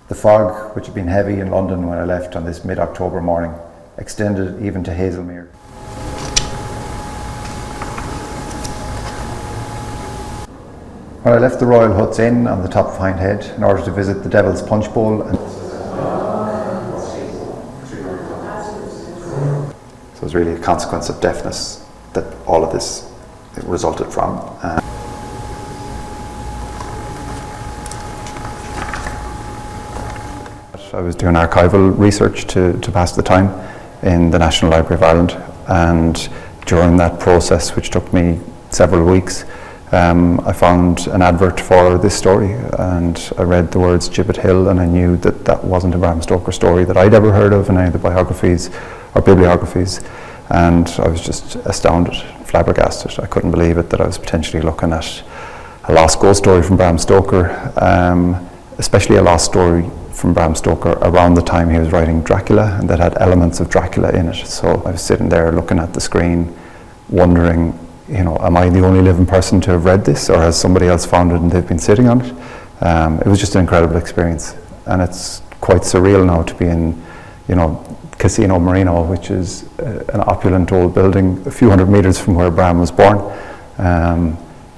The fog, which had been heavy in London when I left on this mid-October morning, extended even to Hazelmere. When I left the Royal Huts Inn on the top of Hindhead in order to visit the Devil's Punch Bowl, so it was really a consequence of deafness that all of this resulted from. I was doing archival research to pass the time in the National Library of Ireland, and during that process, which took me several weeks, I found an advert for this story, and I read the words Gibbet Hill, and I knew that that wasn't a Bram Stoker story that I'd ever heard of in any of the biographies or bibliographies, and I was just astounded, flabbergasted. I couldn't believe it, that I was potentially looking at a lost ghost story from Bram Stoker, especially a lost story from Bram Stoker around the time he was writing Dracula, and that had elements of Dracula in it. So I was sitting there looking at the screen, wondering, you know, am I the only living person to have read this, or has somebody else found it and they've been sitting on it? It was just an incredible experience, and it's quite surreal now to be in, you know, Casino Marino, which is an opulent old building a few hundred meters from where Bram was born,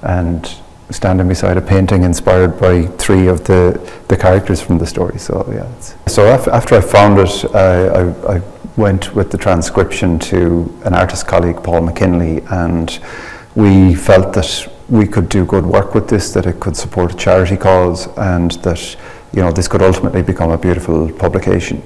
and standing beside a painting inspired by three of the characters from the story. So yeah. So after I found it, I went with the transcription to an artist colleague, Paul McKinley, and we felt that we could do good work with this, that it could support a charity cause, and that, you know, this could ultimately become a beautiful publication.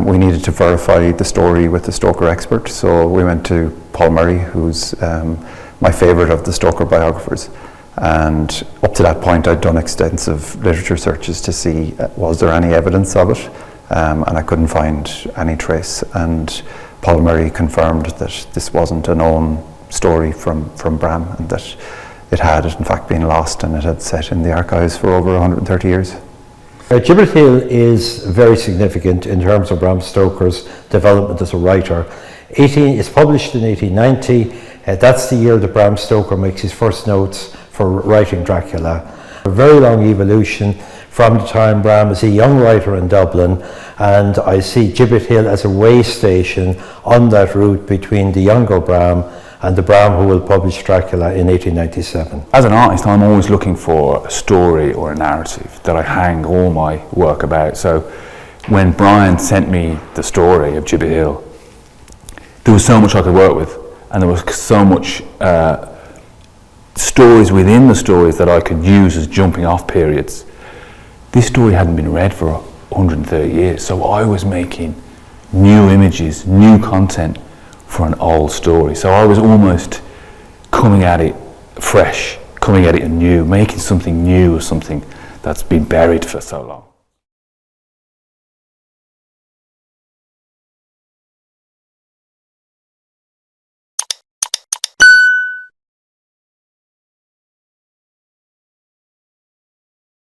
We needed to verify the story with the Stoker expert, so we went to Paul Murray, who's my favourite of the Stoker biographers. And up to that point, I'd done extensive literature searches to see was there any evidence of it, and I couldn't find any trace. And Paul Murray confirmed that this wasn't a known story from Bram, and that it had in fact been lost, and it had sat in the archives for over 130 years. Gibbet Hill is very significant in terms of Bram Stoker's development as a writer. It's published in 1890. That's the year that Bram Stoker makes his first notes for writing Dracula. A very long evolution from the time Bram is a young writer in Dublin, and I see Gibbet Hill as a way station on that route between the younger Bram and the Bram who will publish Dracula in 1897. As an artist, I'm always looking for a story or a narrative that I hang all my work about. So when Brian sent me the story of Gibbet Hill, there was so much I could work with, and there was so much stories within the stories that I could use as jumping off periods. This story hadn't been read for 130 years, so I was making new images, new content for an old story. So I was almost coming at it fresh, coming at it anew, making something new of something that's been buried for so long.